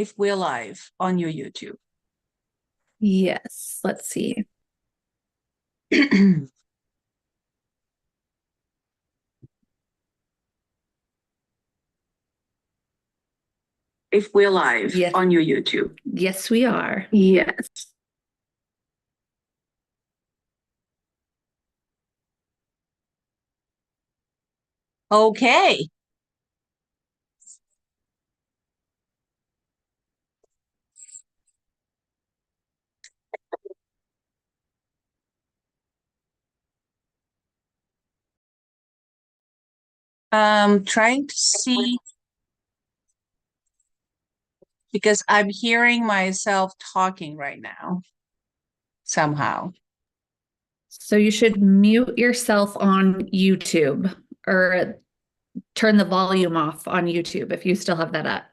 if we're live on your YouTube. Yes, let's see. If we're live Yes. on your YouTube. Yes, we are. Yes. Okay. Trying to see, because I'm hearing myself talking right now somehow. So you should mute yourself on YouTube or turn the volume off on YouTube if you still have that up.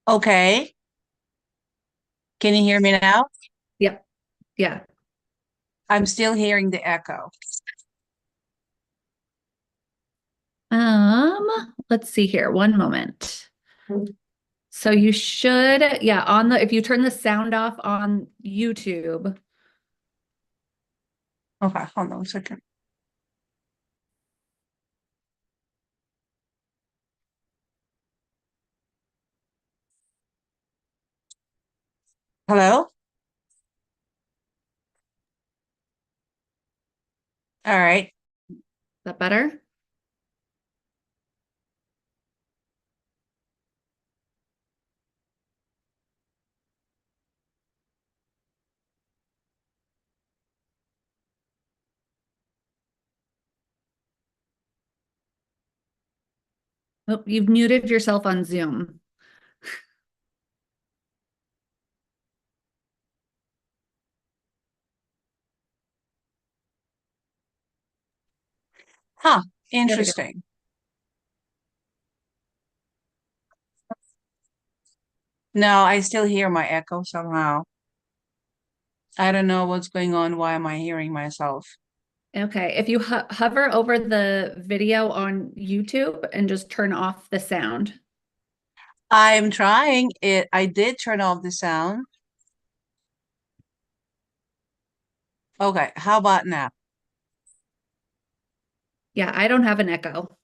Okay. Can you hear me now? Yep. Yeah. I'm still hearing the echo. Let's see here. One moment. So you should, yeah, on the if you turn the sound off on YouTube. Okay, hold on a second. Hello? All right. Is that better? Oh, you've muted yourself on Zoom. Huh. There we go. Interesting. No, I still hear my echo somehow. I don't know what's going on. Why am I hearing myself? Okay, if you hover over the video on YouTube and just turn off the sound. I'm trying it. I did turn off the sound. Okay, how about now? Yeah, I don't have an echo.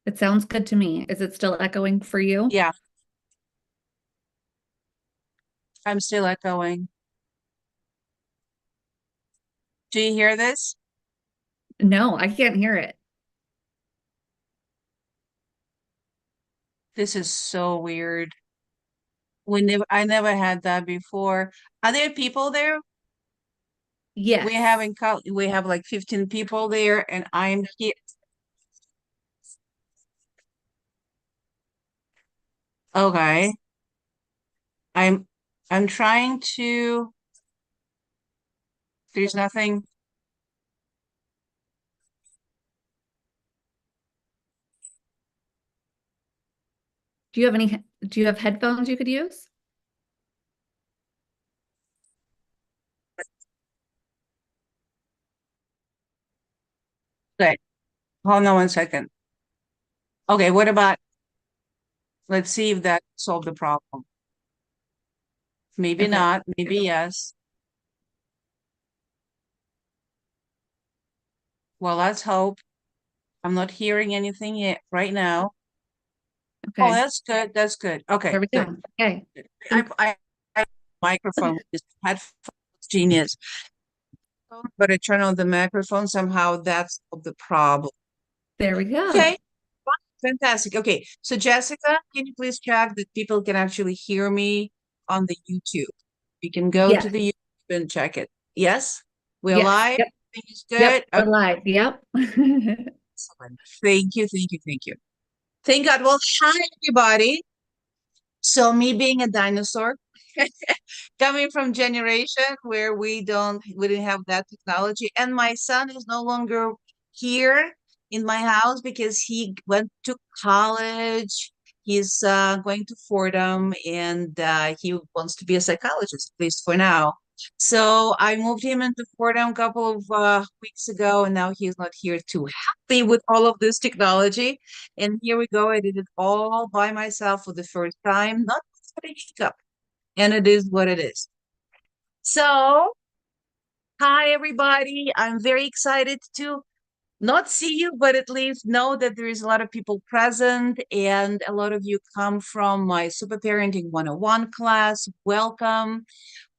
It sounds good to me. Is it still echoing for you? Yeah, I'm still echoing. Do you hear this? No, I can't hear it. This is so weird. I never had that before. Are there people there? Yes. We have like 15 people there, and I'm here. Okay. I'm I'm trying to, there's nothing. Do you have headphones you could use? Okay. Hold on one second. Okay, what about, let's see if that solved the problem. Maybe Okay. not, maybe yes. Well, let's hope. I'm not hearing anything yet right now. Oh, Okay. that's good. That's good. Okay, There we good. go. Okay. I microphone is headphones genius. But I turn on the microphone somehow. That's the problem. There we go. Okay, fantastic. Okay, so Jessica, can you please check that people can actually hear me on the YouTube? You can go to Yes. the YouTube and check it. Yes, we're Yes. live. Yep. Everything is Yep. good. We're Okay, live. Yep. excellent. Thank you. Thank you. Thank you. Thank God. Well, hi everybody. So me being a dinosaur, coming from generation where we didn't have that technology, and my son is no longer here in my house because he went to college. He's going to Fordham, and he wants to be a psychologist, at least for now. So I moved him into Fordham a couple of weeks ago, and now he's not here too happy with all of this technology. And here we go. I did it all by myself for the first time, not for a hiccup. And it is what it is. So, hi, everybody. I'm very excited to not see you, but at least know that there is a lot of people present, and a lot of you come from my Super Parenting 101 class. Welcome.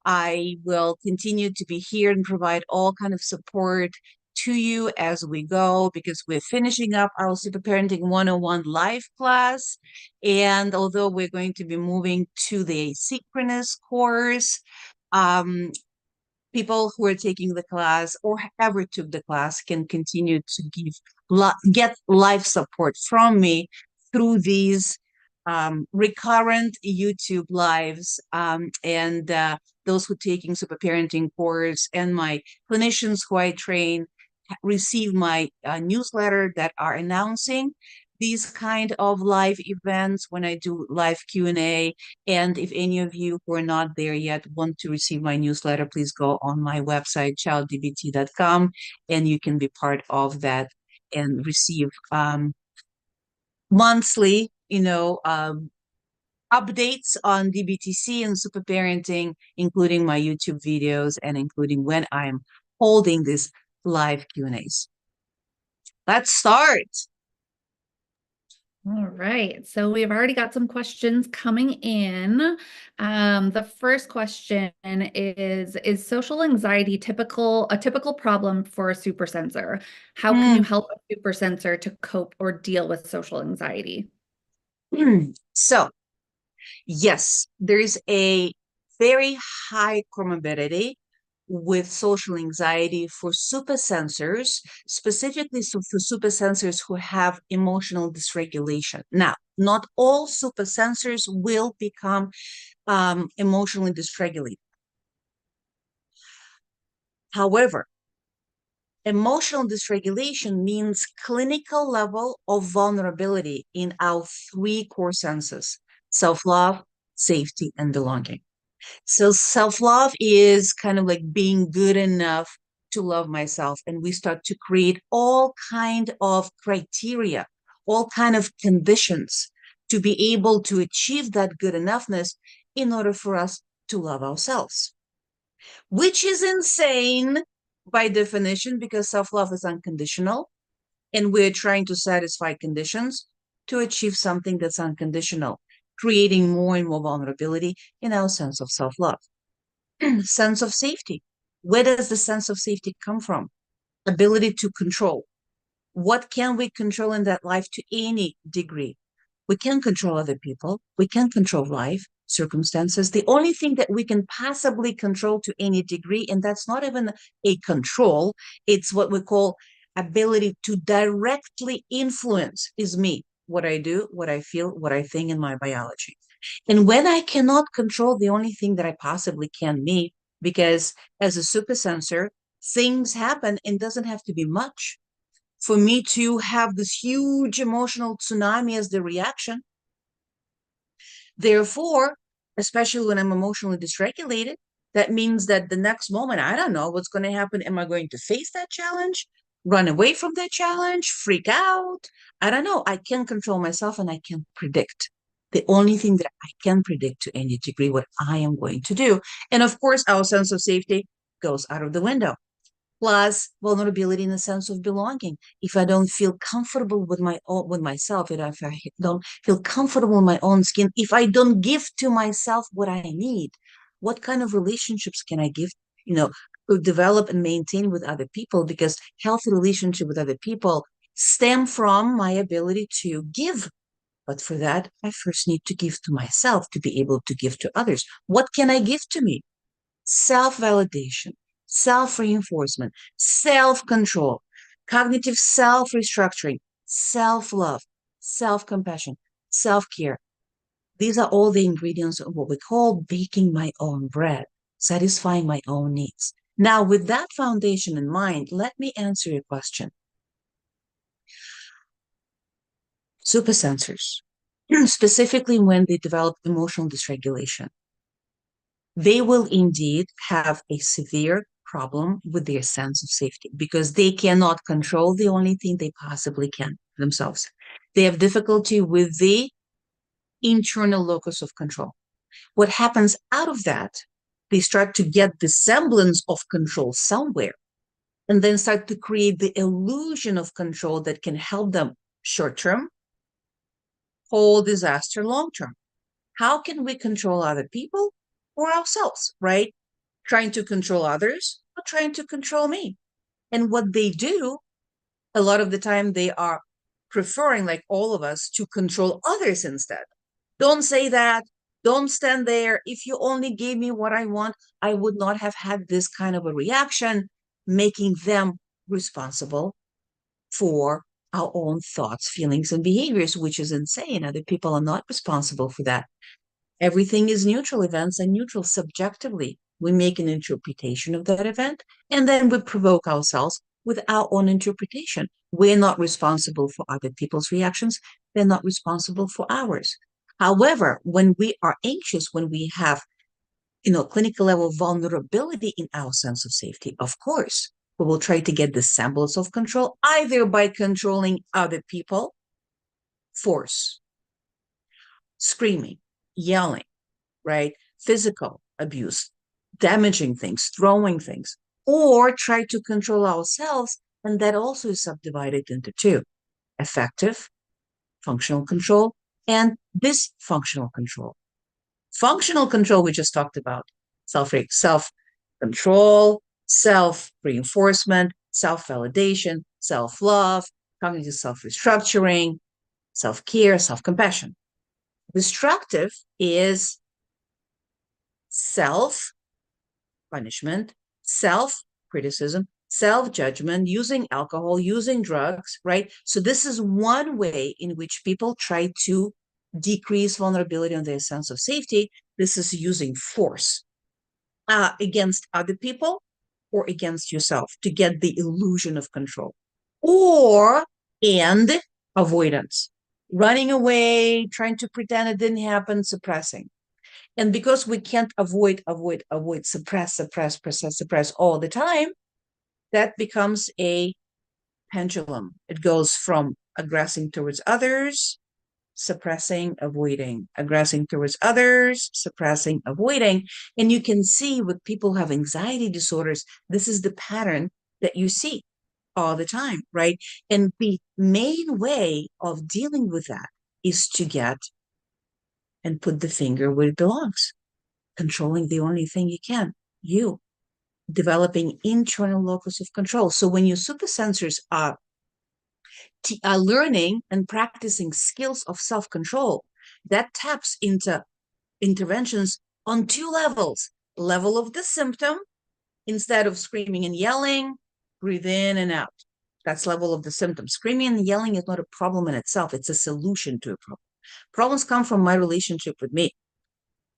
I will continue to be here and provide all kind of support to you as we go, because we're finishing up our Super Parenting 101 live class. And although we're going to be moving to the asynchronous course, um, people who are taking the class or ever took the class can continue to get live support from me through these recurrent YouTube lives, and those who taking super parenting course and my clinicians who I train receive my newsletter that are announcing these kind of live events when I do live Q&A. And if any of you who are not there yet want to receive my newsletter, please go on my website, childdbt.com, and you can be part of that and receive monthly, updates on DBTC and super parenting, including my YouTube videos and including when I'm holding these live Q&As. Let's start. All right. So we've already got some questions coming in. The first question is social anxiety a typical problem for a super sensor? How can you help a super sensor to cope or deal with social anxiety? So, yes, there is a very high comorbidity with social anxiety for supersensors, specifically for supersensors who have emotional dysregulation. Now, not all supersensors will become emotionally dysregulated. However, emotional dysregulation means clinical level of vulnerability in our three core senses: self-love, safety, and belonging. So self-love is kind of like being good enough to love myself. And we start to create all kind of criteria, all kind of conditions to be able to achieve that good enoughness in order for us to love ourselves, which is insane by definition, because self-love is unconditional and we're trying to satisfy conditions to achieve something that's unconditional, creating more and more vulnerability in our sense of self-love. Sense of safety. Where does the sense of safety come from? Ability to control. What can we control in that life to any degree? We can control other people. We can control life, circumstances. The only thing that we can possibly control to any degree, and that's not even a control, it's what we call ability to directly influence, is me, what I do, what I feel, what I think in my biology. And when I cannot control the only thing that I possibly can me, because as a super sensor, things happen and doesn't have to be much for me to have this huge emotional tsunami as the reaction. Therefore, especially when I'm emotionally dysregulated, that means that the next moment, I don't know what's going to happen. Am I going to face that challenge, run away from that challenge, freak out? I don't know. I can control myself and I can predict. The only thing that I can predict to any degree what I am going to do. And of course, our sense of safety goes out of the window. Plus vulnerability in the sense of belonging. If I don't feel comfortable with with myself, and if I don't feel comfortable in my own skin, if I don't give to myself what I need, what kind of relationships can I give, to develop and maintain with other people? Because healthy relationship with other people stem from my ability to give. But for that, I first need to give to myself to be able to give to others. What can I give to me? Self-validation, self-reinforcement, self-control, cognitive self-restructuring, self-love, self-compassion, self-care. These are all the ingredients of what we call baking my own bread, satisfying my own needs. Now, with that foundation in mind, let me answer your question. Supersensors, specifically when they develop emotional dysregulation. they will indeed have a severe problem with their sense of safety because they cannot control the only thing they possibly can themselves. They have difficulty with the internal locus of control. What happens out of that, they start to get the semblance of control somewhere and then start to create the illusion of control that can help them short term, whole disaster long term. How can we control other people or ourselves, right? Trying to control others or trying to control me. And what they do, a lot of the time, they are preferring, like all of us, to control others instead. Don't say that. Don't stand there. If you only gave me what I want, I would not have had this kind of a reaction, making them responsible for our own thoughts, feelings, and behaviors, which is insane. Other people are not responsible for that. Everything is neutral. Events are neutral subjectively. We make an interpretation of that event, and then we provoke ourselves with our own interpretation. We're not responsible for other people's reactions. They're not responsible for ours. However, when we are anxious, when we have, clinical level vulnerability in our sense of safety, of course, we will try to get the semblance of control either by controlling other people, force, screaming, yelling, right? Physical abuse, damaging things, throwing things, or try to control ourselves. And that also is subdivided into two: effective, functional control, and dysfunctional control. Functional control, we just talked about self control, self reinforcement, self validation, self love, cognitive self restructuring, self care, self compassion. Destructive is self punishment, self criticism, self judgment, using alcohol, using drugs, right? So, this is one way in which people try to decrease vulnerability on their sense of safety. This is using force against other people or against yourself to get the illusion of control. And avoidance, running away, trying to pretend it didn't happen, suppressing. And because we can't avoid, suppress all the time, that becomes a pendulum. It goes from aggressing towards others, suppressing, avoiding, aggressing towards others, suppressing, avoiding. And you can see with people who have anxiety disorders, this is the pattern that you see all the time, right? And the main way of dealing with that is to get and put the finger where it belongs, controlling the only thing you can, you, developing internal locus of control. So when your super sensors are learning and practicing skills of self-control, that taps into interventions on two levels: level of the symptom, instead of screaming and yelling, breathe in and out. That's level of the symptom. Screaming and yelling is not a problem in itself. It's a solution to a problem. Problems come from my relationship with me,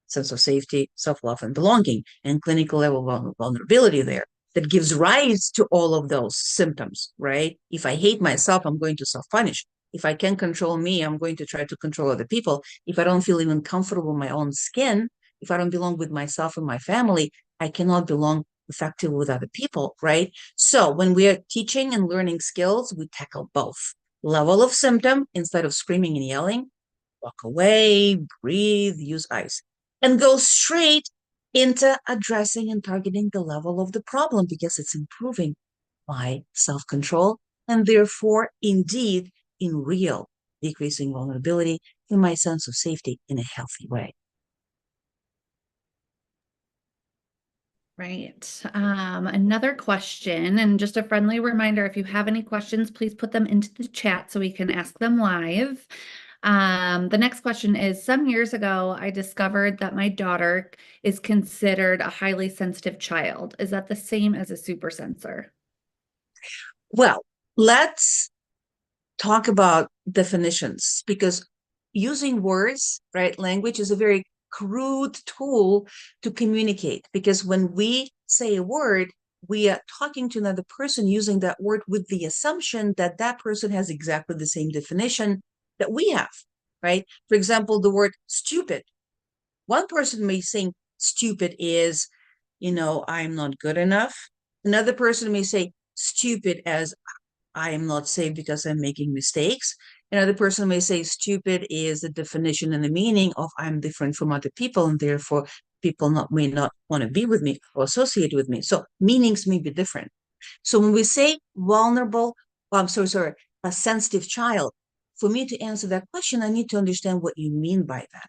sense of safety, self-love, and belonging, and clinical level vulnerability there that gives rise to all of those symptoms, right? If I hate myself, I'm going to self-punish. If I can control me, I'm going to try to control other people. If I don't feel even comfortable in my own skin, if I don't belong with myself and my family, I cannot belong effectively with other people, right? So when we are teaching and learning skills, we tackle both. Level of symptom, instead of screaming and yelling, walk away, breathe, use ice, and go straight into addressing and targeting the level of the problem because it's improving my self-control and therefore, indeed, in real, decreasing vulnerability in my sense of safety in a healthy way. Right. Another question, and just a friendly reminder, if you have any questions, please put them into the chat so we can ask them live. The next question is, some years ago, I discovered that my daughter is considered a highly sensitive child. Is that the same as a super sensor? Well, let's talk about definitions because using words, right? Language is a very crude tool to communicate because when we say a word, we are talking to another person using that word with the assumption that that person has exactly the same definition that we have, right? For example, the word stupid. One person may think stupid is, I'm not good enough. Another person may say stupid as I am not safe because I'm making mistakes. Another person may say stupid is the definition and the meaning of I'm different from other people, and therefore people may not want to be with me or associate with me. So meanings may be different. So when we say vulnerable, I'm sorry, a sensitive child, for me to answer that question, I need to understand what you mean by that.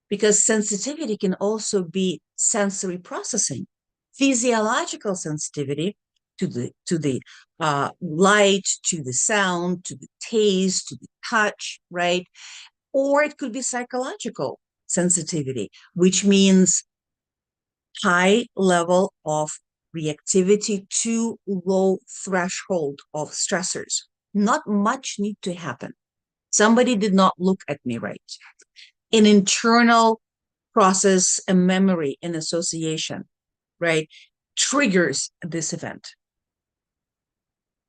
Because sensitivity can also be sensory processing, physiological sensitivity to the light, to the sound, to the taste, to the touch, right? Or it could be psychological sensitivity, which means high level of reactivity to low threshold of stressors. Not much need to happen. Somebody did not look at me right. An internal process, a memory, an association, right, triggers this event.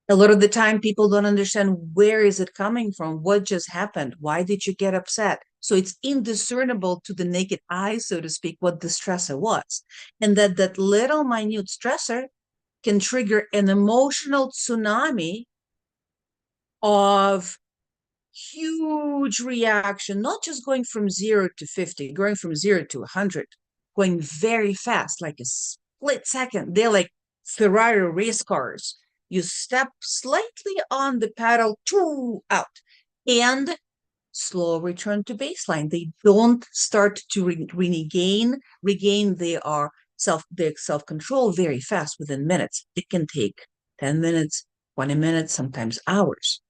A lot of the time people don't understand where is it coming from, what just happened, why did you get upset. So it's indiscernible to the naked eye, so to speak, what the stressor was, and that little minute stressor can trigger an emotional tsunami of huge reaction, not just going from 0 to 50, going from 0 to 100, going very fast, like a split second. They're like Ferrari race cars. You step slightly on the pedal, out, and slow return to baseline. They don't start to regain their self-control very fast within minutes. It can take 10 minutes, 20 minutes, sometimes hours.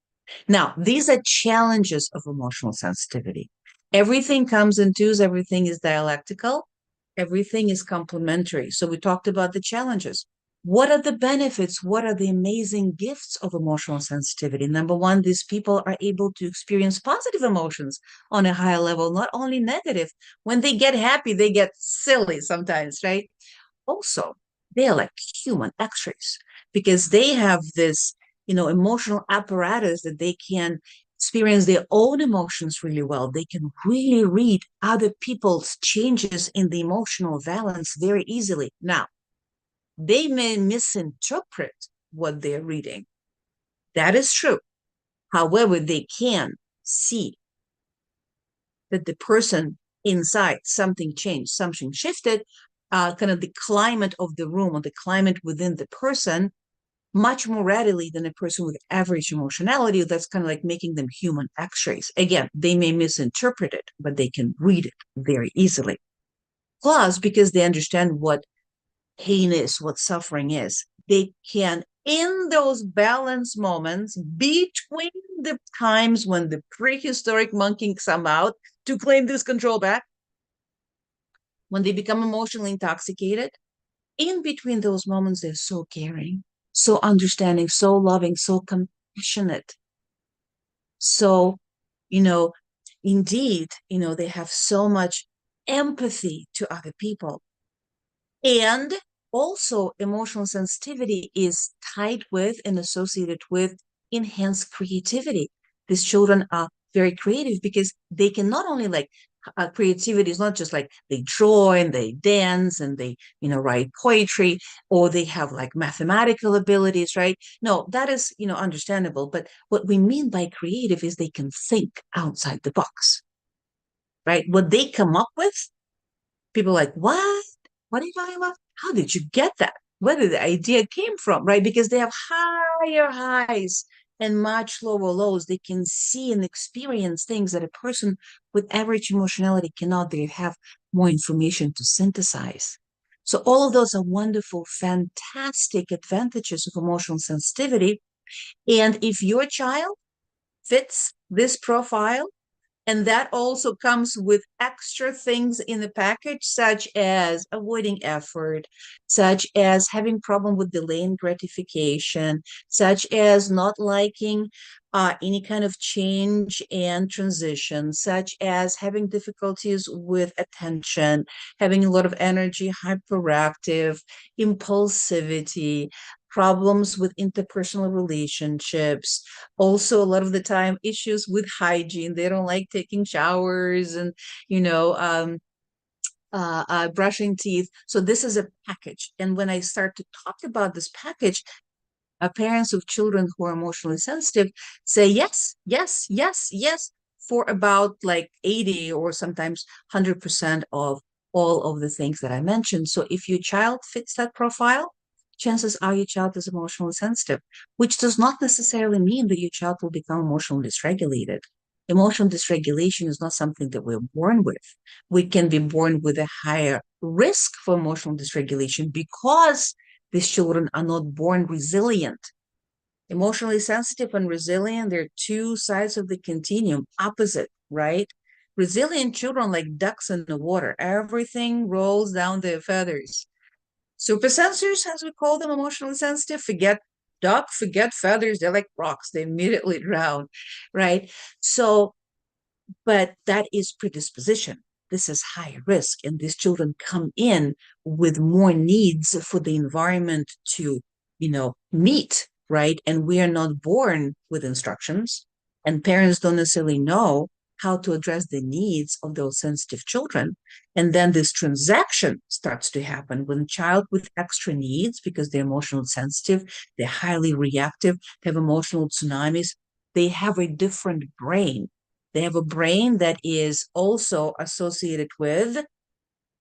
Now, these are challenges of emotional sensitivity. Everything comes in twos, everything is dialectical, everything is complementary. So we talked about the challenges. What are the benefits? What are the amazing gifts of emotional sensitivity? Number one, these people are able to experience positive emotions on a higher level, not only negative. When they get happy, they get silly sometimes, right? Also, they are like human x-rays because they have this emotional apparatus that they can experience their own emotions really well. They can really read other people's changes in the emotional balance very easily. Now, they may misinterpret what they're reading. That is true. However, they can see that the person inside, something changed, something shifted, kind of the climate of the room or the climate within the person much more readily than a person with average emotionality. That's kind of like making them human x-rays. Again, they may misinterpret it, but they can read it very easily. Plus, because they understand what pain is, what suffering is, they can, in those balance moments between the times when the prehistoric monkey come out to claim this control back, when they become emotionally intoxicated, in between those moments, they're so caring, so understanding, so loving, so compassionate. So, you know, indeed, they have so much empathy to other people. And also, emotional sensitivity is tied with and associated with enhanced creativity. These children are very creative because they can not only like creativity is not just like they draw and they dance and they write poetry, or they have like mathematical abilities, right? No, that is understandable. But what we mean by creative is they can think outside the box, right? What they come up with, people are like, what are you talking about? How did you get that? Where did the idea came from, right? Because they have higher highs and much lower lows. They can see and experience things that a person with average emotionality cannot. They have more information to synthesize. So all of those are wonderful, fantastic advantages of emotional sensitivity. And if your child fits this profile, and that also comes with extra things in the package, such as avoiding effort, such as having problem with delaying gratification, such as not liking any kind of change and transition, such as having difficulties with attention, having a lot of energy, hyperactive, impulsivity, problems with interpersonal relationships, also a lot of the time issues with hygiene. They don't like taking showers and you know um brushing teeth. So this is a package. And when I start to talk about this package, parents of children who are emotionally sensitive say yes, yes, yes, yes, for about like 80 or sometimes 100% of all of the things that I mentioned. So if your child fits that profile, chances are your child is emotionally sensitive, which does not necessarily mean that your child will become emotionally dysregulated. Emotional dysregulation is not something that we're born with. We can be born with a higher risk for emotional dysregulation because these children are not born resilient. Emotionally sensitive and resilient, they're two sides of the continuum, opposite, right? Resilient children like ducks in the water. Everything rolls down their feathers. Super sensors, as we call them, emotionally sensitive, forget duck, forget feathers. They're like rocks. They immediately drown, right? So but that is predisposition. This is high risk, and these children come in with more needs for the environment to, meet, right? And we are not born with instructions, and parents don't necessarily know how to address the needs of those sensitive children. And then this transaction starts to happen when a child with extra needs, because they're emotionally sensitive, they're highly reactive, they have emotional tsunamis, they have a different brain. They have a brain that is also associated with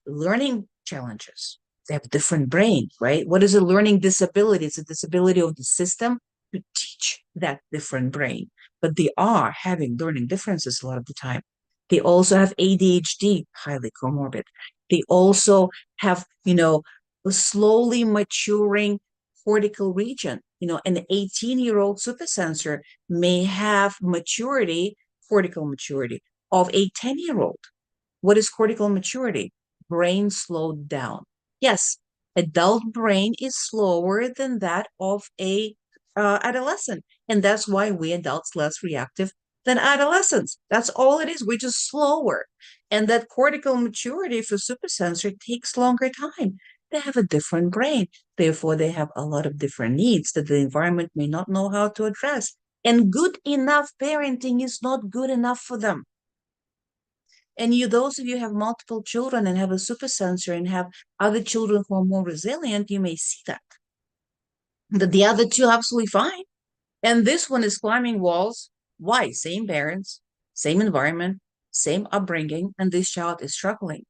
learning challenges. They have a different brain, right? What is a learning disability? It's a disability of the system to teach that different brain. But they are having learning differences a lot of the time. They also have ADHD, highly comorbid. They also have, a slowly maturing cortical region. An 18-year-old supersensor may have cortical maturity of a 10-year-old. What is cortical maturity? Brain slowed down. Yes, adult brain is slower than that of a adolescent, and that's why we adults less reactive than adolescents. That's all it is. We're just slower, and that cortical maturity for supersensor takes longer time. They have a different brain, therefore they have a lot of different needs that the environment may not know how to address. And good enough parenting is not good enough for them. And those of you who have multiple children and have a super sensor and have other children who are more resilient, you may see that. That the other two are absolutely fine. And this one is climbing walls. Why? Same parents, same environment, same upbringing, and this child is struggling.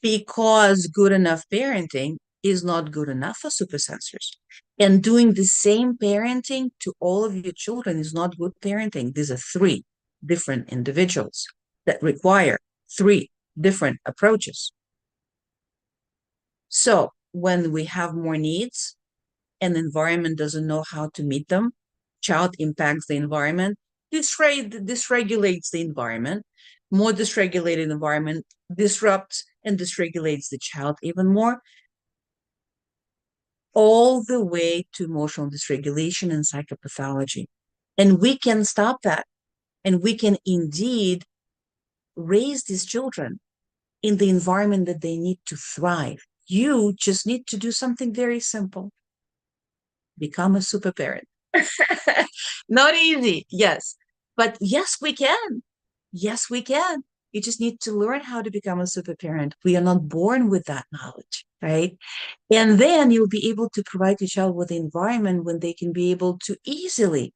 Because good enough parenting is not good enough for super sensors. And doing the same parenting to all of your children is not good parenting. These are three different individuals that require three different approaches. So when we have more needs and the environment doesn't know how to meet them, child impacts the environment, dysregulates the environment, more dysregulated environment disrupts and dysregulates the child even more, all the way to emotional dysregulation and psychopathology. And we can stop that. And we can indeed raise these children in the environment that they need to thrive. You just need to do something very simple. Become a super parent. Not easy, yes. But yes, we can. Yes, we can. You just need to learn how to become a super parent. We are not born with that knowledge, right? And then you'll be able to provide your child with an environment when they can be able to easily,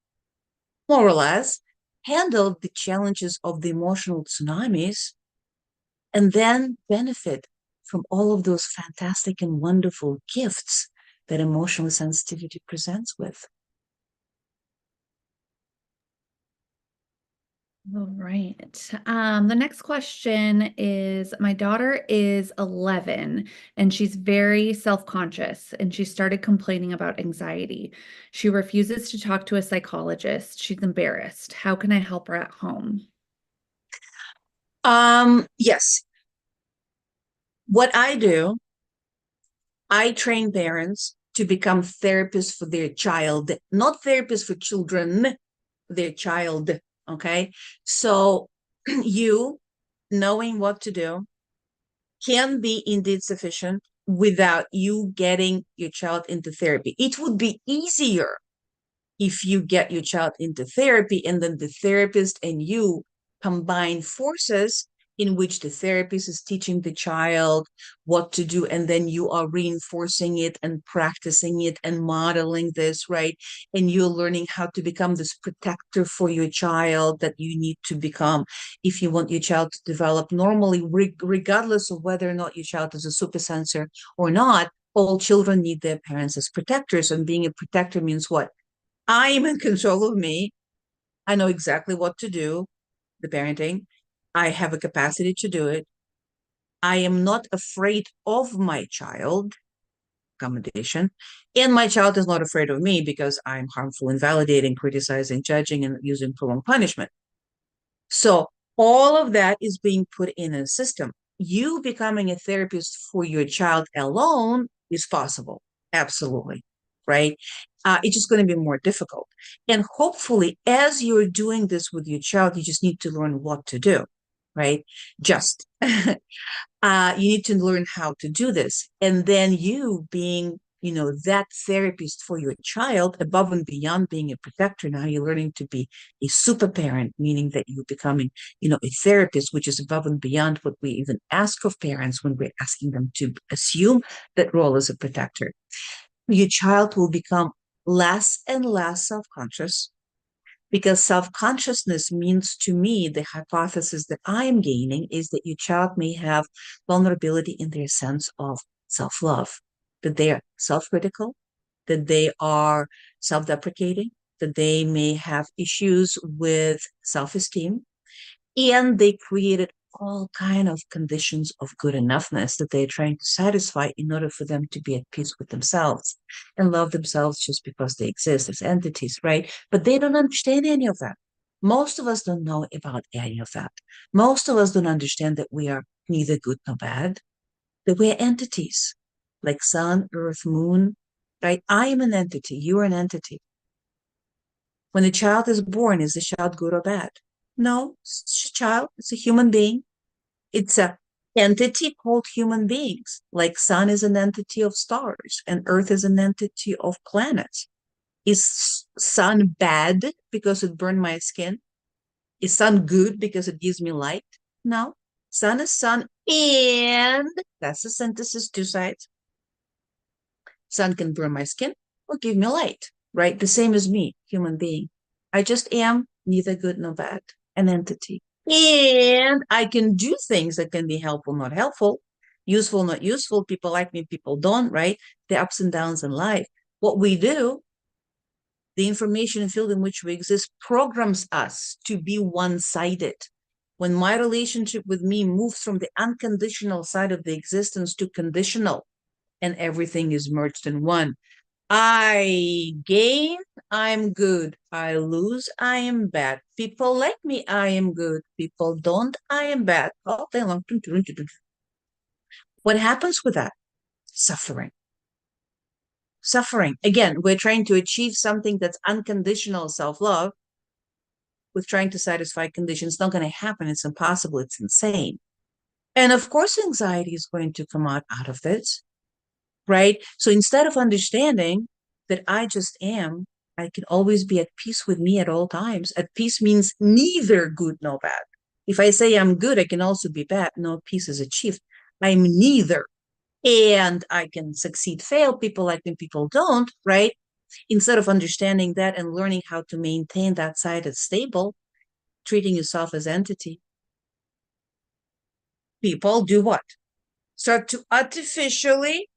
more or less, handle the challenges of the emotional tsunamis and then benefit from all of those fantastic and wonderful gifts that emotional sensitivity presents with. All right. The next question is, my daughter is 11 and she's very self-conscious and she started complaining about anxiety. She refuses to talk to a psychologist. She's embarrassed. How can I help her at home? Yes. What I do, I train parents to become therapists for their child, not therapists for children, their child. Okay. So you knowing what to do can be indeed sufficient without you getting your child into therapy. It would be easier if you get your child into therapy and then the therapist and you combine forces in which the therapist is teaching the child what to do, and then you are reinforcing it and practicing it and modeling this, right? And you're learning how to become this protector for your child that you need to become if you want your child to develop normally, regardless of whether or not your child is a super sensor or not. All children need their parents as protectors, and being a protector means what? I am in control of me. I know exactly what to do, the parenting. I have a capacity to do it. I am not afraid of my child, accommodation, and my child is not afraid of me because I'm harmful, invalidating, criticizing, judging, and using prolonged punishment. So all of that is being put in a system. You becoming a therapist for your child alone is possible. Absolutely. Right. It's just going to be more difficult. And hopefully, as you're doing this with your child, you just need to learn what to do. Right. Just you need to learn how to do this. And then you being, that therapist for your child above and beyond being a protector, now you're learning to be a super parent, meaning that you're becoming, a therapist, which is above and beyond what we even ask of parents when we're asking them to assume that role as a protector. Your child will become less and less self-conscious, because self-consciousness means, to me, the hypothesis that I'm gaining is that your child may have vulnerability in their sense of self-love, that they are self-critical, that they are self-deprecating, that they may have issues with self-esteem, and they created all kind of conditions of good enoughness that they're trying to satisfy in order for them to be at peace with themselves and love themselves just because they exist as entities, right? But they don't understand any of that. Most of us don't know about any of that. Most of us don't understand that we are neither good nor bad, that we're entities like sun, earth, moon, right? I am an entity. You are an entity. When a child is born, is the child good or bad? No, it's a child. It's a human being. It's a entity called human beings. Like sun is an entity of stars and earth is an entity of planets. Is sun bad because it burned my skin? Is sun good because it gives me light? No. Sun is sun, and that's the synthesis, two sides. Sun can burn my skin or give me light, right? The same as me, human being. I just am neither good nor bad, an entity. And I can do things that can be helpful, not helpful, useful, not useful. People like me, people don't, right? The ups and downs in life. What we do, the information field in which we exist, programs us to be one-sided. When my relationship with me moves from the unconditional side of the existence to conditional, and everything is merged in one. I gain, I'm good. I lose, I am bad. People like me, I am good. People don't, I am bad. All day long. What happens with that? Suffering. Suffering. Again, we're trying to achieve something that's unconditional self-love with trying to satisfy conditions. It's not going to happen. It's impossible. It's insane. And of course, anxiety is going to come out of this, right? So instead of understanding that I just am, I can always be at peace with me at all times. At peace means neither good nor bad. If I say I'm good, I can also be bad. No, peace is achieved. I'm neither. And I can succeed, fail. People like me, people don't, right? Instead of understanding that and learning how to maintain that side as stable, treating yourself as entity, people do what? Start to artificially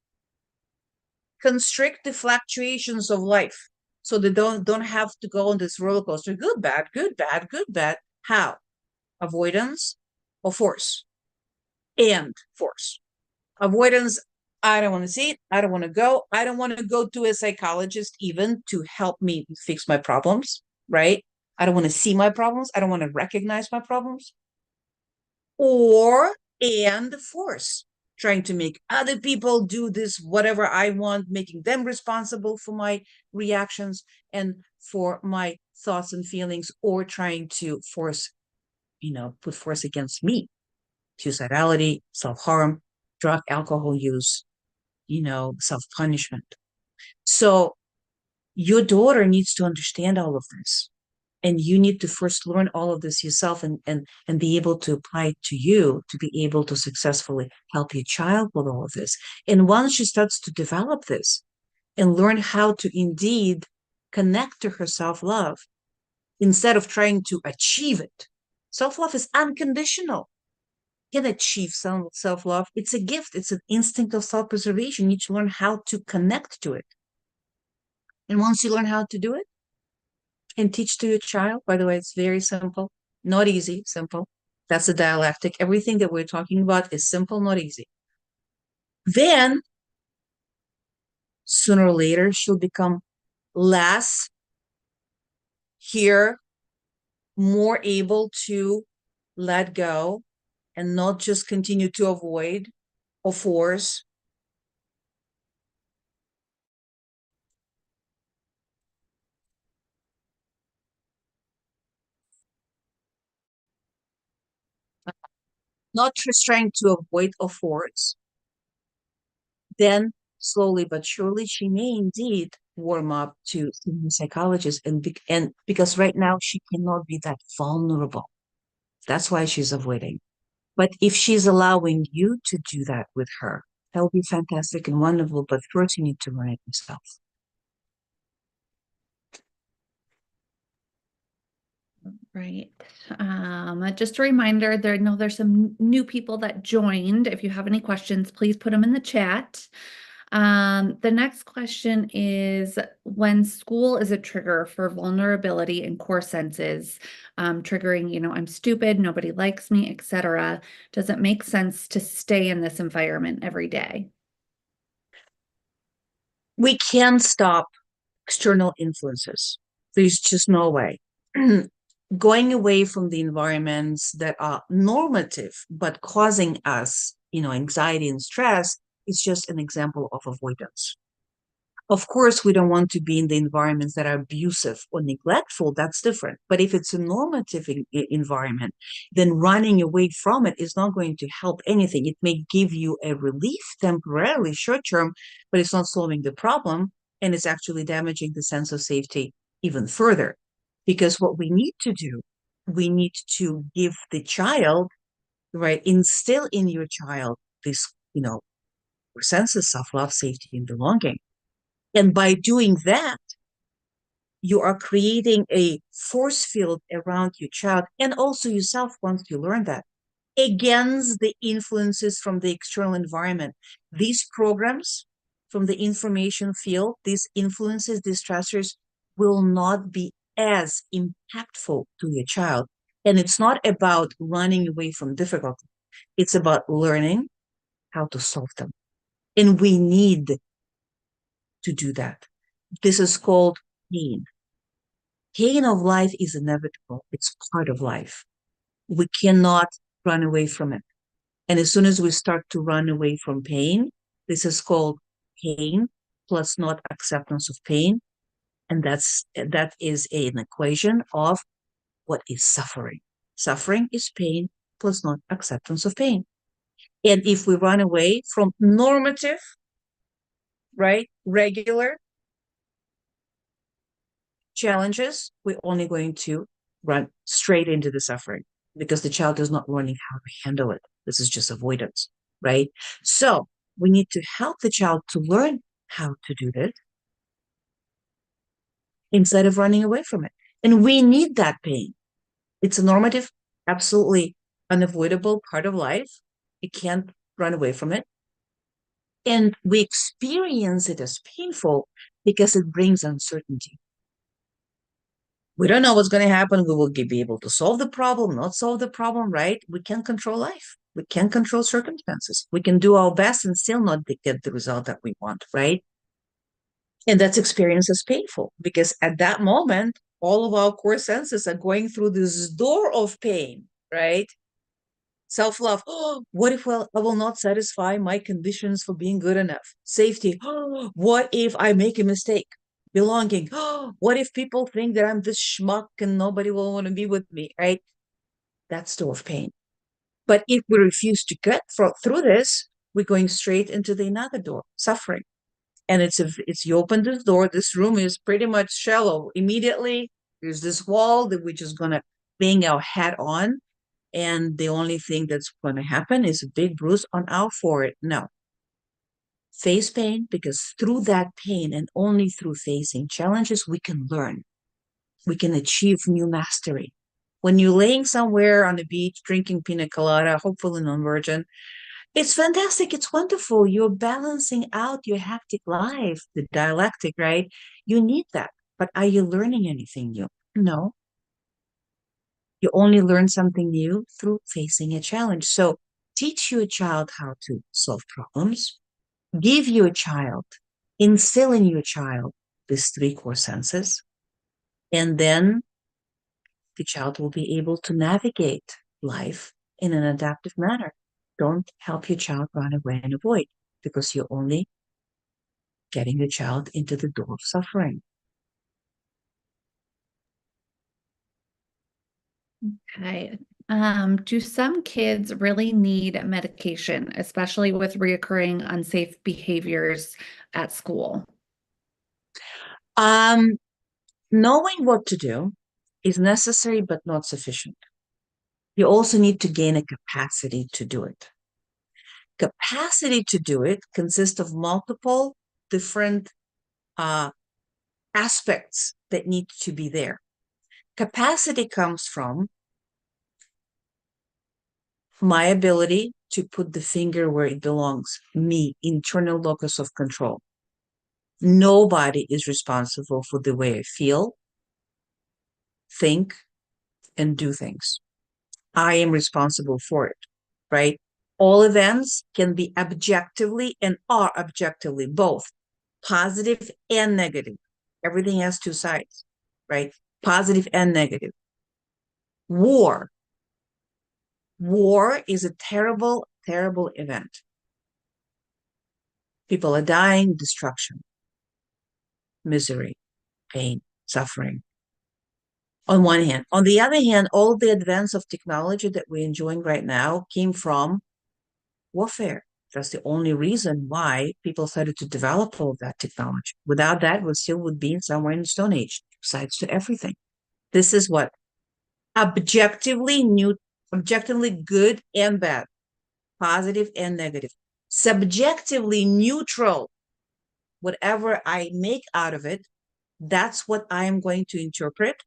constrict the fluctuations of life so they don't have to go on this roller coaster. Good, bad, good, bad, good, bad. How? Avoidance or force? And force. Avoidance. I don't want to see it. I don't want to go. I don't want to go to a psychologist even to help me fix my problems, right? I don't want to see my problems. I don't want to recognize my problems. Or and force, trying to make other people do this whatever I want, making them responsible for my reactions and for my thoughts and feelings, or trying to force, put force against me, suicidality, self-harm, drug, alcohol use, self-punishment. So your daughter needs to understand all of this. And you need to first learn all of this yourself and be able to apply it to you to be able to successfully help your child with all of this. And once she starts to develop this and learn how to indeed connect to her self-love instead of trying to achieve it. Self-love is unconditional. You can achieve some self-love. It's a gift. It's an instinct of self-preservation. You need to learn how to connect to it. And once you learn how to do it and teach to your child, by the way, it's very simple, not easy, simple. That's a dialectic. Everything that we're talking about is simple, not easy. Then sooner or later, she'll become less here, more able to let go and not just continue to avoid or force. Not just trying to avoid or force. Then slowly but surely, she may indeed warm up to seeing a psychologist, and because right now she cannot be that vulnerable. That's why she's avoiding. But if she's allowing you to do that with her, that will be fantastic and wonderful. But first, you need to learn it yourself. Right. Just a reminder, there's some new people that joined. If you have any questions, please put them in the chat. The next question is, when school is a trigger for vulnerability and core senses, triggering, I'm stupid, nobody likes me, etc., does it make sense to stay in this environment every day? We can stop external influences. There's just no way. Going away from the environments that are normative but causing us, anxiety and stress is just an example of avoidance. Of course, we don't want to be in the environments that are abusive or neglectful. That's different. But if it's a normative environment, then running away from it is not going to help anything. It may give you a relief temporarily, short term, but it's not solving the problem. And it's actually damaging the sense of safety even further. Because what we need to do, we need to give the child, right, instill in your child this, sense of self-love, safety, and belonging. And by doing that, you are creating a force field around your child and also yourself once you learn that against the influences from the external environment. These programs from the information field, these influences, these stressors will not be as impactful to your child. And it's not about running away from difficulty. It's about learning how to solve them. And we need to do that. This is called pain. Pain of life is inevitable. It's part of life. We cannot run away from it. And as soon as we start to run away from pain, this is called pain plus not acceptance of pain. And that is an equation of what is suffering. Suffering is pain plus not acceptance of pain. And if we run away from normative, right, regular challenges, we're only going to run straight into the suffering because the child is not learning how to handle it. This is just avoidance, right? So we need to help the child to learn how to do this instead of running away from it. And we need that pain. It's a normative, absolutely unavoidable part of life. You can't run away from it. And we experience it as painful because it brings uncertainty. We don't know what's going to happen. We will be able to solve the problem, not solve the problem, right? We can't control life. We can't control circumstances. We can do our best and still not get the result that we want, right? And that's experienced as painful because at that moment, all of our core senses are going through this door of pain, right? Self-love. Oh, what if I will not satisfy my conditions for being good enough? Safety. Oh, what if I make a mistake? Belonging. Oh, what if people think that I'm this schmuck and nobody will want to be with me, right? That's door of pain. But if we refuse to get through this, we're going straight into the another door, suffering. And it's you open this door, this room is pretty much shallow. Immediately There's this wall that we're just gonna bang our head on, and the only thing that's gonna happen is a big bruise on our forehead. No. Face pain, because through that pain and only through facing challenges, we can learn. We can achieve new mastery. When you're laying somewhere on the beach drinking pina colada, hopefully non-virgin, it's fantastic. It's wonderful. You're balancing out your hectic life, the dialectic, right? You need that. But are you learning anything new? No. You only learn something new through facing a challenge. So teach your child how to solve problems, give your child, instill in your child these three core senses, and then the child will be able to navigate life in an adaptive manner. Don't help your child run away and avoid, because you're only getting the child into the door of suffering. Okay. Do some kids really need medication, especially with reoccurring unsafe behaviors at school? Um, Knowing what to do is necessary but not sufficient. You also need to gain a capacity to do it. Capacity to do it consists of multiple different uh, aspects that need to be there. Capacity comes from my ability to put the finger where it belongs, me, internal locus of control. Nobody is responsible for the way I feel, think, and do things. I am responsible for it, right? All events can be objectively and are objectively both positive and negative. Everything has two sides, right? Positive and negative. War. War is a terrible, terrible event. People are dying, destruction, misery, pain, suffering. On one hand. On the other hand, all the advance of technology that we're enjoying right now came from warfare. That's the only reason why people started to develop all that technology. Without that, we still would be somewhere in the Stone Age, sides to everything. This is what objectively new, objectively good and bad, positive and negative, subjectively neutral. Whatever I make out of it, that's what I am going to interpret,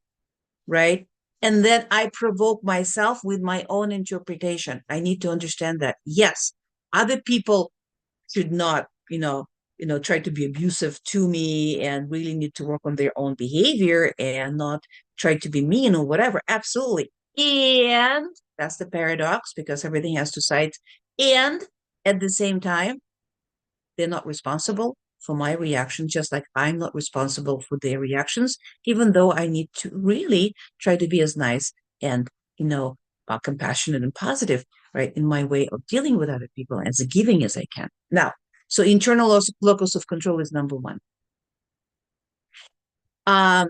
right? And then I provoke myself with my own interpretation. I need to understand that, yes, other people should not, try to be abusive to me and really need to work on their own behavior and not try to be mean or whatever. Absolutely. And that's the paradox, because everything has two sides. And at the same time, they're not responsible for my reactions, just like I'm not responsible for their reactions, even though I need to really try to be as nice and, compassionate and positive, right, in my way of dealing with other people, as giving as I can. Now, so internal locus of control is number one. Um,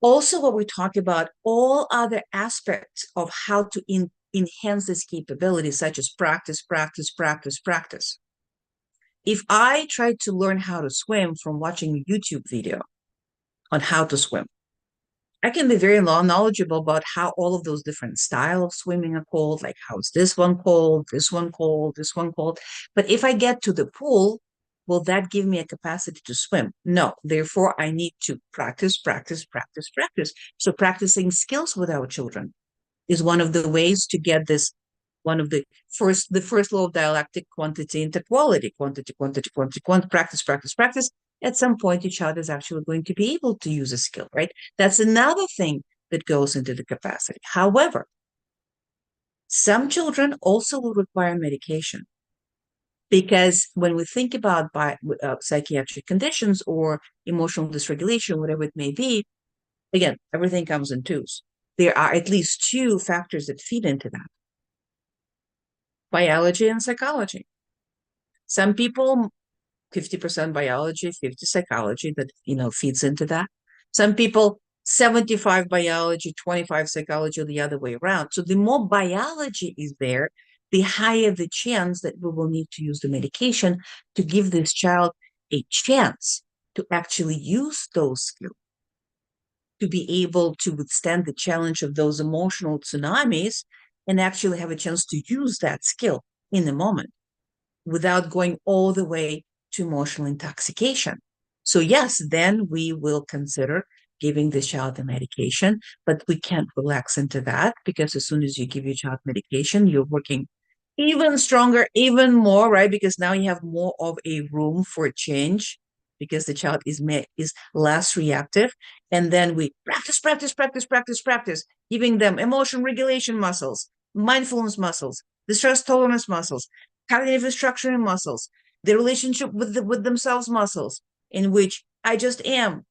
Also, what we talk about, all other aspects of how to enhance this capability, such as practice, practice, practice, practice. If I try to learn how to swim from watching a YouTube video on how to swim, I can be very knowledgeable about how all of those different styles of swimming are called, like how's this one called, this one called, this one called. But if I get to the pool, will that give me a capacity to swim? No. Therefore, I need to practice, practice, practice, practice. So practicing skills with our children is one of the ways to get this, one of the first law of dialectic, quantity into quality, quantity, quantity, quantity, quantity, practice, practice, practice. At some point, your child is actually going to be able to use a skill, right? That's another thing that goes into the capacity. However, some children also will require medication, because when we think about psychiatric conditions or emotional dysregulation, whatever it may be, again, everything comes in twos. There are at least two factors that feed into that: biology and psychology. Some people, 50% biology, 50 psychology, that feeds into that. Some people, 75 biology, 25 psychology, or the other way around. So the more biology is there, the higher the chance that we will need to use the medication to give this child a chance to actually use those skills. to be able to withstand the challenge of those emotional tsunamis and actually have a chance to use that skill in the moment without going all the way to emotional intoxication. So yes, then we will consider giving the child the medication, but we can't relax into that because as soon as you give your child medication, you're working even stronger, even more, right? Because now you have more of a room for change because the child is less reactive. And then we practice, giving them emotion regulation muscles, mindfulness muscles, the stress tolerance muscles, cognitive restructuring muscles, the relationship with themselves muscles, in which I just am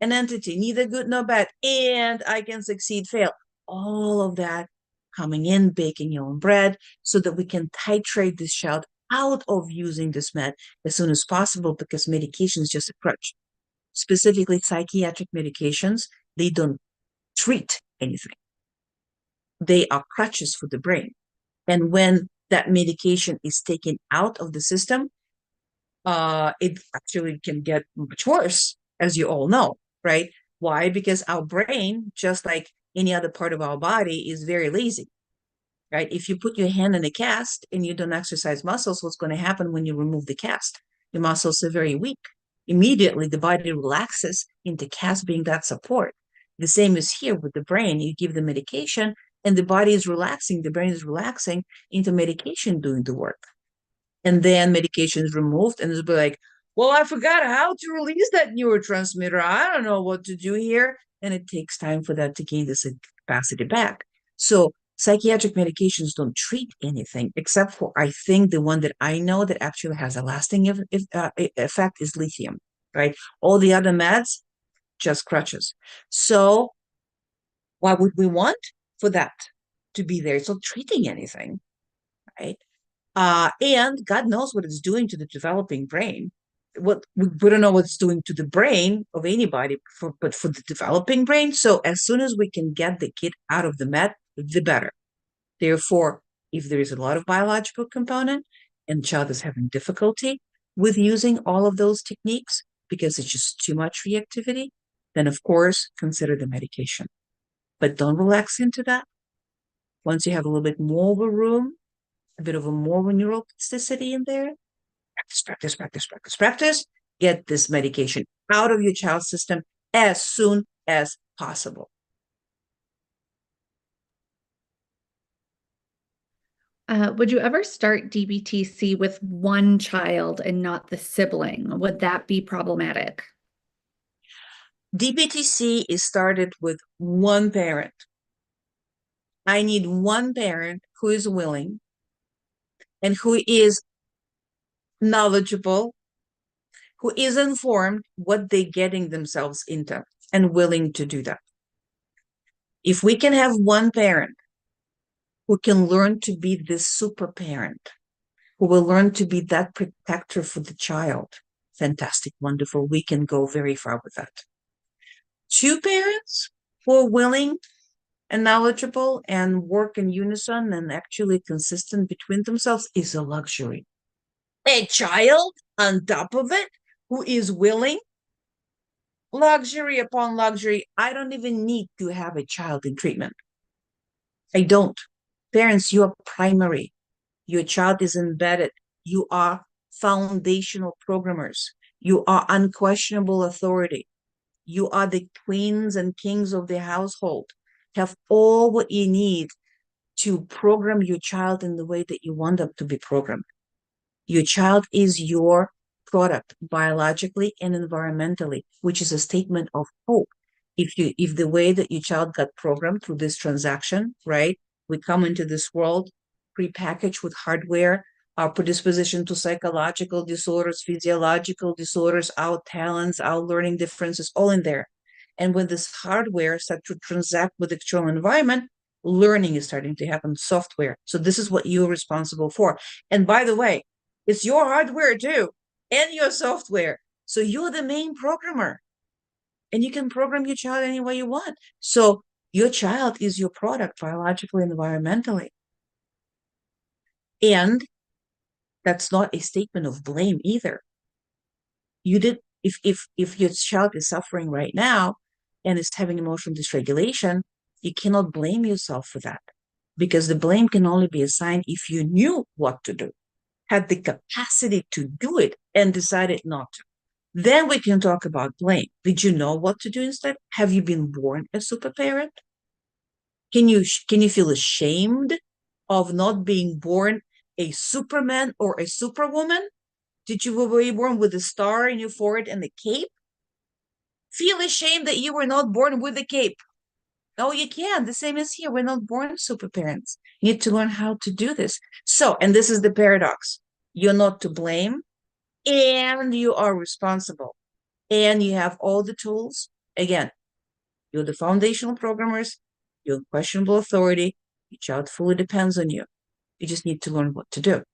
an entity, neither good nor bad, and I can succeed, fail. All of that coming in, baking your own bread, so that we can titrate this child out of using this med as soon as possible, because medication is just a crutch. Specifically, psychiatric medications, they don't treat anything. They are crutches for the brain. And when that medication is taken out of the system, it actually can get much worse, as you all know, right? Why? Because our brain, just like any other part of our body, is very lazy, right? If you put your hand in a cast and you don't exercise muscles, what's going to happen when you remove the cast? Your muscles are very weak. Immediately, the body relaxes into cast being that support. The same is here with the brain. You give the medication and the body is relaxing, the brain is relaxing into medication doing the work. And then medication is removed and it's be like, well, I forgot how to release that neurotransmitter. I don't know what to do here. And it takes time for that to gain this capacity back. So psychiatric medications don't treat anything except for, I think, the one that I know that actually has a lasting effect is lithium, right? All the other meds, just crutches. So why would we want for that to be there? It's not treating anything, right? And God knows what it's doing to the developing brain. What we don't know what it's doing to the brain of anybody, but for the developing brain. So as soon as we can get the kid out of the med, the better. Therefore, if there is a lot of biological component and the child is having difficulty with using all of those techniques because it's just too much reactivity, then of course consider the medication. But don't relax into that. Once you have a little bit more of a room, a bit of a more neural plasticity in there, practice. Get this medication out of your child's system as soon as possible. Would you ever start DBTC with one child and not the sibling? Would that be problematic? DBTC is started with one parent. I need one parent who is willing and who is knowledgeable, who is informed what they're getting themselves into and willing to do that. If we can have one parent who can learn to be this super parent, who will learn to be that protector for the child, fantastic, wonderful. We can go very far with that. Two parents who are willing and knowledgeable and work in unison and actually consistent between themselves is a luxury. A child on top of it who is willing, luxury upon luxury. I don't even need to have a child in treatment. I don't. Parents, you are primary. Your child is embedded. You are foundational programmers. You are unquestionable authority. You are the queens and kings of the household. Have all what you need to program your child in the way that you want them to be programmed. Your child is your product biologically and environmentally, which is a statement of hope. If the way that your child got programmed through this transaction, right? We come into this world prepackaged with hardware, our predisposition to psychological disorders, physiological disorders, our talents, our learning differences, all in there. And when this hardware starts to transact with the external environment, learning is starting to happen, software. So this is what you're responsible for. And by the way, it's your hardware too, and your software. So you're the main programmer. And you can program your child any way you want. So your child is your product biologically and environmentally. And that's not a statement of blame either. You did if your child is suffering right now and is having emotional dysregulation, you cannot blame yourself for that, because the blame can only be assigned if you knew what to do, had the capacity to do it, and decided not to. Then we can talk about blame. Did you know what to do instead? Have you been born a super parent? Can you feel ashamed of not being born a superman or a superwoman? Did you were you born with a star in your forehead and a cape? Feel ashamed that you were not born with a cape. No, you can't. The same as here. We're not born super parents. You need to learn how to do this. So, and this is the paradox. You're not to blame, and you are responsible, and you have all the tools. Again, you're the foundational programmers. You're questionable authority. Your child fully depends on you. You just need to learn what to do.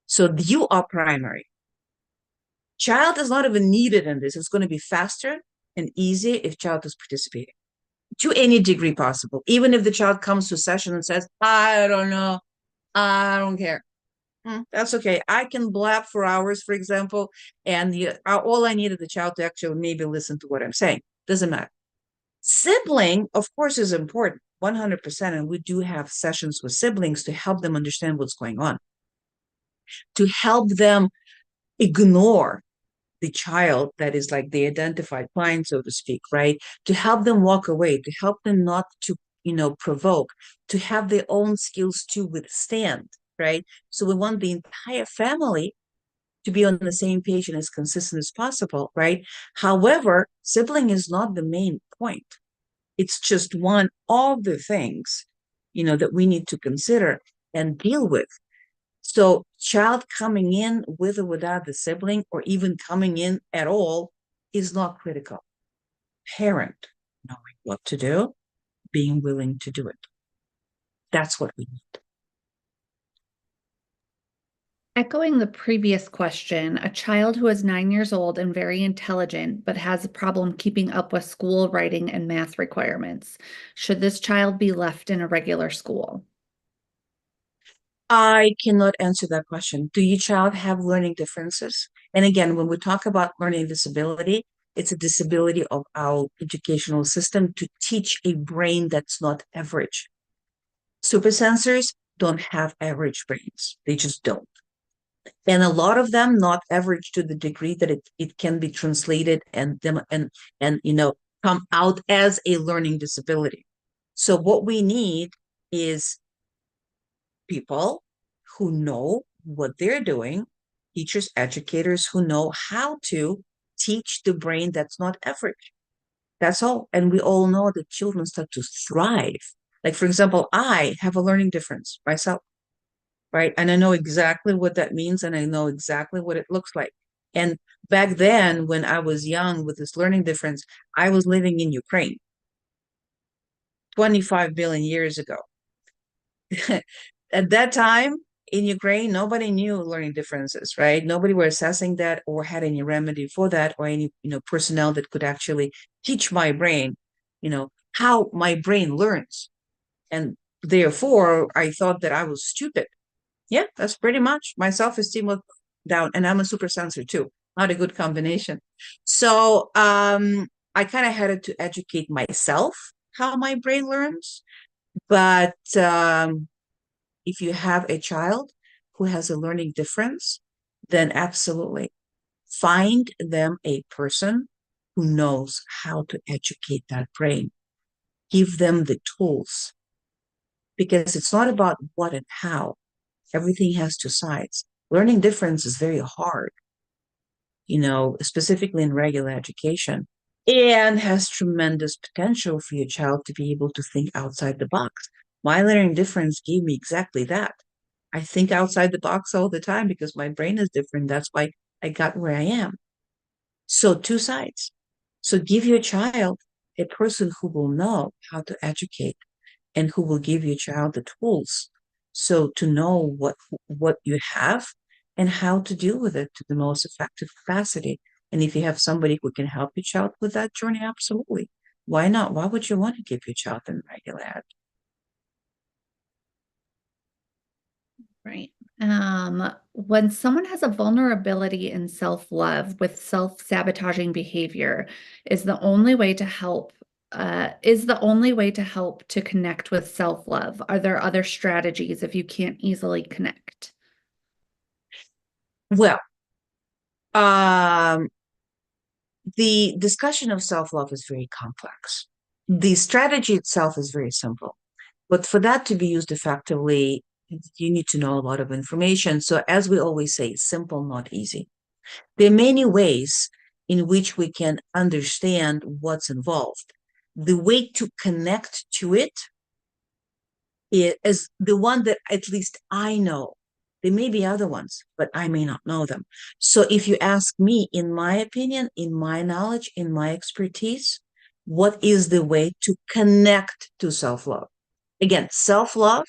So you are primary. Child is not even needed in this. It's going to be faster and easier if child is participating to any degree possible. Even if the child comes to a session and says, I don't know, I don't care. That's okay. I can blab for hours, for example, and all I needed the child to actually maybe listen to what I'm saying. Doesn't matter. Sibling, of course, is important, 100%. And we do have sessions with siblings to help them understand what's going on, to help them ignore the child that is like the identified client, so to speak, right? To help them walk away, to help them not to, provoke, to have their own skills to withstand, right? So we want the entire family to be on the same page and as consistent as possible, right? However, sibling is not the main point. It's just one of the things, that we need to consider and deal with. So child coming in with or without the sibling, or even coming in at all, is not critical. Parent knowing what to do, being willing to do it. That's what we need. Echoing the previous question, a child who is 9 years old and very intelligent, but has a problem keeping up with school writing and math requirements. Should this child be left in a regular school? I cannot answer that question. Do your child have learning differences? And again, when we talk about learning disability, it's a disability of our educational system to teach a brain that's not average. Supersensors don't have average brains. They just don't. And a lot of them not average to the degree that it can be translated and come out as a learning disability. So what we need is people who know what they're doing, teachers, educators who know how to teach the brain that's not average. That's all. And we all know that children start to thrive. Like, for example, I have a learning difference myself, right? And I know exactly what that means, and I know exactly what it looks like. And back then, when I was young with this learning difference, I was living in Ukraine 25 billion years ago. At that time in Ukraine, nobody knew learning differences, right? Nobody were assessing that or had any remedy for that, or any, personnel that could actually teach my brain, how my brain learns. And therefore, I thought that I was stupid. Yeah, that's pretty much. My self-esteem was down, and I'm a super sensor too. Not a good combination. So I kind of had to educate myself how my brain learns. But if you have a child who has a learning difference, then absolutely find them a person who knows how to educate that brain. Give them the tools, because it's not about what and how. Everything has two sides. Learning difference is very hard, specifically in regular education, and has tremendous potential for your child to be able to think outside the box. My learning difference gave me exactly that. I think outside the box all the time because my brain is different. That's why I got where I am. So two sides. So give your child a person who will know how to educate and who will give your child the tools so to know what you have and how to deal with it to the most effective capacity. And if you have somebody who can help your child with that journey, absolutely. Why not? Why would you want to give your child in regular ed? Right. When someone has a vulnerability in self-love with self-sabotaging behavior, is the only way to help to connect with self-love? Are there other strategies if you can't easily connect? Well, um, the discussion of self-love is very complex. The strategy itself is very simple, but for that to be used effectively, you need to know a lot of information. So, as we always say, simple, not easy. There are many ways in which we can understand what's involved. The way to connect to it is the one that at least I know. There may be other ones, but I may not know them. So if you ask me, in my opinion, in my knowledge, in my expertise, what is the way to connect to self-love? Again, self-love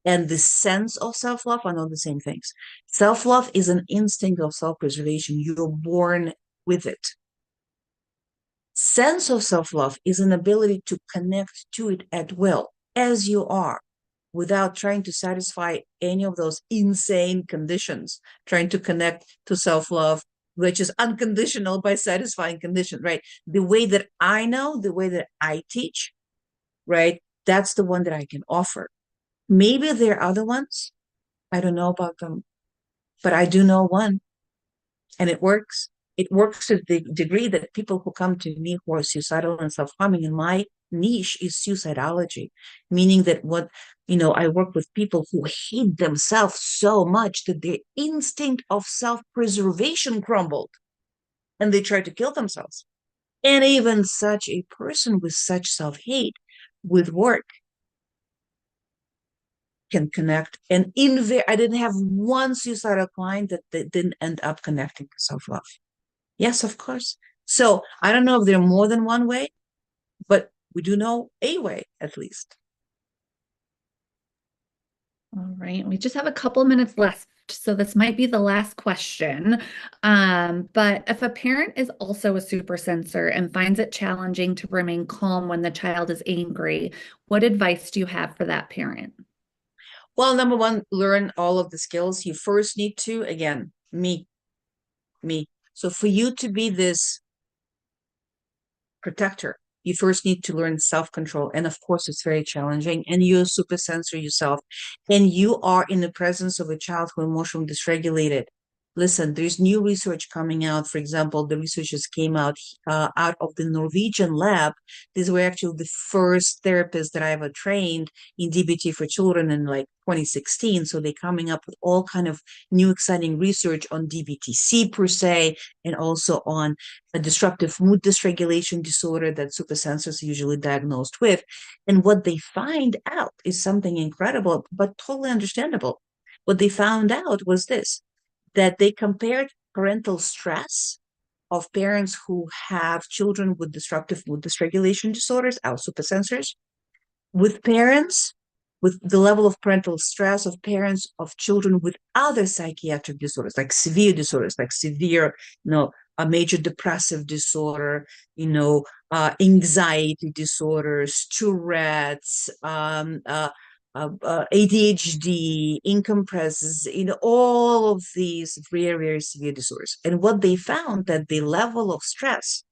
and the sense of self-love are not the same things. Self-love is an instinct of self-preservation. You're born with it. Sense of self-love is an ability to connect to it at will, as you are, without trying to satisfy any of those insane conditions, trying to connect to self-love, which is unconditional by satisfying condition, right? The way that I know, the way that I teach, right? That's the one that I can offer. Maybe there are other ones. I don't know about them, but I do know one, and it works. It works to the degree that people who come to me who are suicidal and self-harming, in my niche is suicidology, meaning that I work with people who hate themselves so much that their instinct of self-preservation crumbled and they try to kill themselves. And even such a person with such self-hate with work can connect. And I didn't have one suicidal client that didn't end up connecting to self-love. Yes, of course. So I don't know if there are more than one way, but we do know a way at least. All right, we just have a couple minutes left, so this might be the last question. But if a parent is also a super sensor and finds it challenging to remain calm when the child is angry, what advice do you have for that parent? Well, number one, learn all of the skills. You first need to, again, me. So for you to be this protector, you first need to learn self-control. And of course, it's very challenging. And you're a super sensor yourself. And you are in the presence of a child who emotionally dysregulated. Listen, there's new research coming out. For example, the researchers came out of the Norwegian lab. These were actually the first therapists that I ever trained in DBT for children in like 2016. So they're coming up with all kind of new exciting research on DBTC per se, and also on a disruptive mood dysregulation disorder that supersensors are usually diagnosed with. And what they find out is something incredible, but totally understandable. What they found out was this, that they compared parental stress of parents who have children with disruptive mood dysregulation disorders, our supersensors, with parents with the level of parental stress of parents of children with other psychiatric disorders, like severe, a major depressive disorder, anxiety disorders, Tourette's, ADHD, incompresses, all of these very, very severe disorders. And what they found that the level of stress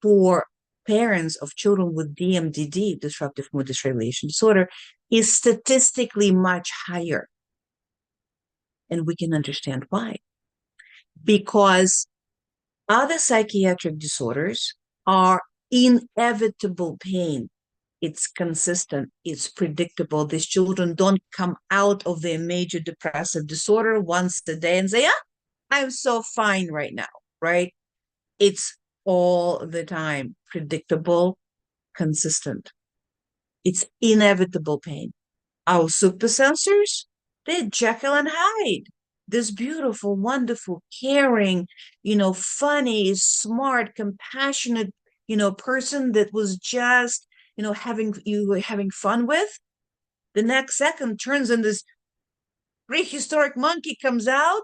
for parents of children with DMDD, disruptive mood dysregulation disorder, is statistically much higher. And we can understand why. Because other psychiatric disorders are inevitable pain. It's consistent, it's predictable. These children don't come out of their major depressive disorder once a day and say, I'm so fine right now, right? It's all the time predictable, consistent. It's inevitable pain. Our super sensors, they're Jekyll and Hyde. This beautiful, wonderful, caring, funny, smart, compassionate, person that was just, having fun with. The next second turns and this prehistoric monkey comes out.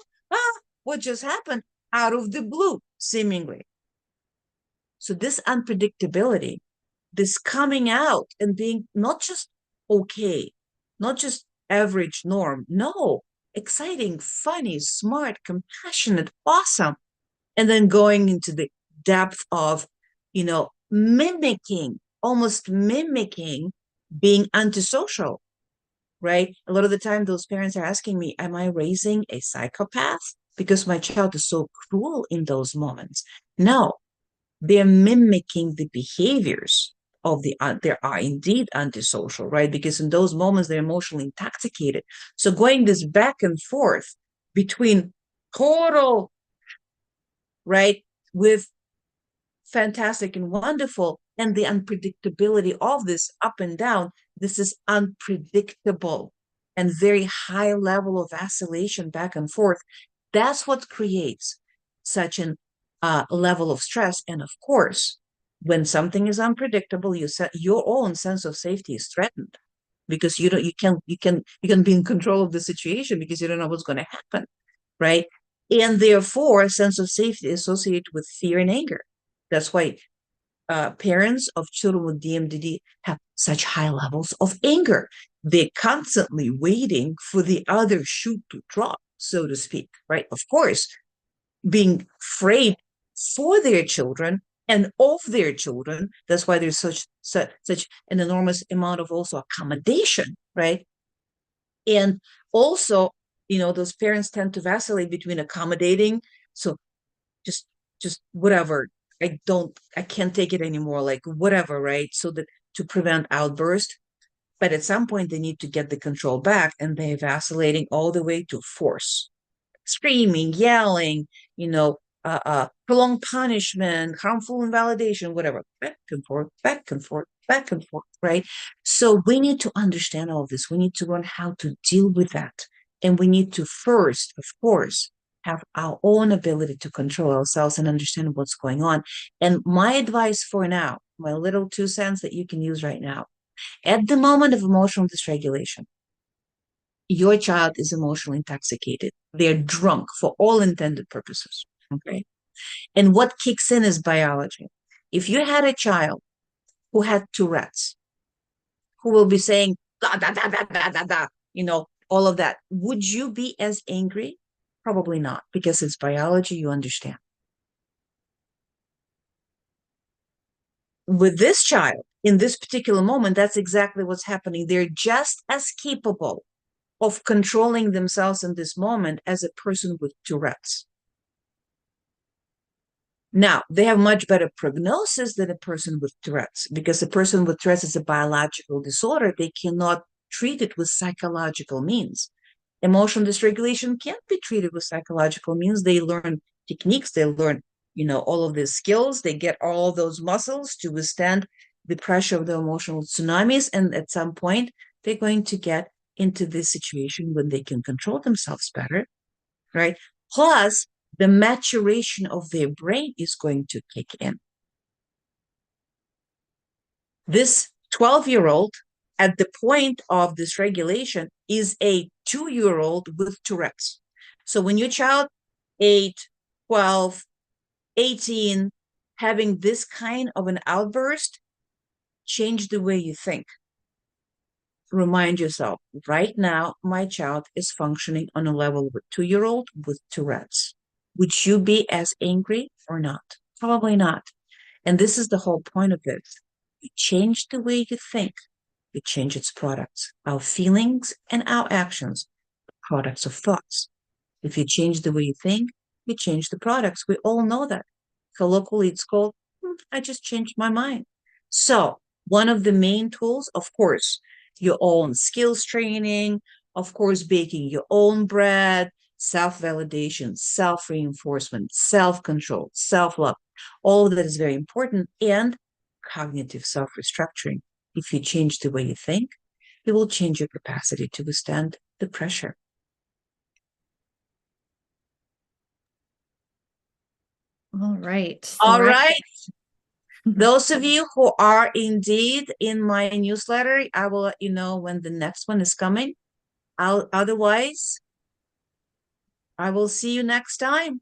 What just happened? Out of the blue, seemingly. So this unpredictability, this coming out and being not just okay, not just average norm. No, exciting, funny, smart, compassionate, awesome. And then going into the depth of, mimicking, almost mimicking being antisocial, right? A lot of the time, those parents are asking me, am I raising a psychopath? Because my child is so cruel in those moments. No, they're mimicking the behaviors of they are indeed antisocial, right? Because in those moments, they're emotionally intoxicated. So going this back and forth between total, right, with fantastic and wonderful, and the unpredictability of this up and down, this is unpredictable and very high level of vacillation back and forth. That's what creates such an level of stress. And of course, when something is unpredictable, your own sense of safety is threatened, because you can be in control of the situation because you don't know what's going to happen, right? And therefore, a sense of safety is associated with fear and anger. That's why parents of children with DMDD have such high levels of anger. They're constantly waiting for the other shoe to drop, so to speak, right? Of course, being afraid for their children and of their children. That's why there's such an enormous amount of also accommodation, right? And also, those parents tend to vacillate between accommodating, so just whatever, I can't take it anymore, like whatever, right? So that to prevent outburst. But at some point they need to get the control back, and they're vacillating all the way to force, screaming, yelling, prolonged punishment, harmful invalidation, whatever, back and forth, back and forth, back and forth, right? So we need to understand all of this. We need to learn how to deal with that. And we need to first, of course, have our own ability to control ourselves and understand what's going on. And my advice for now, my little 2 cents that you can use right now, at the moment of emotional dysregulation, your child is emotionally intoxicated. They're drunk for all intended purposes. Okay. And what kicks in is biology. If you had a child who had Tourette's, who will be saying, da, da, da, da, da, da, da, all of that, would you be as angry? Probably not, because it's biology, you understand. With this child, in this particular moment, that's exactly what's happening. They're just as capable of controlling themselves in this moment as a person with Tourette's. Now, they have much better prognosis than a person with Tourette's, because a person with Tourette's is a biological disorder. They cannot treat it with psychological means. Emotional dysregulation can't be treated with psychological means. They learn techniques, they learn, all of these skills, they get all those muscles to withstand the pressure of the emotional tsunamis. And at some point, they're going to get into this situation when they can control themselves better, right? Plus, the maturation of their brain is going to kick in. This 12-year-old at the point of dysregulation is a 2-year-old with Tourette's. So when your child 8, 12, 18, having this kind of an outburst, change the way you think. Remind yourself, right now, my child is functioning on a level with 2-year-old with Tourette's. Would you be as angry or not? Probably not. And this is the whole point of this. You change the way you think, you change its products. Our feelings and our actions are products of thoughts. If you change the way you think, you change the products. We all know that. Colloquially, it's called, I just changed my mind. So one of the main tools, of course, your own skills training, of course, baking your own bread, self-validation, self-reinforcement, self-control, self-love. All of that is very important. And cognitive self-restructuring. If you change the way you think, it will change your capacity to withstand the pressure. All right. So All right. Those of you who are indeed in my newsletter, I will let you know when the next one is coming. Otherwise, I will see you next time.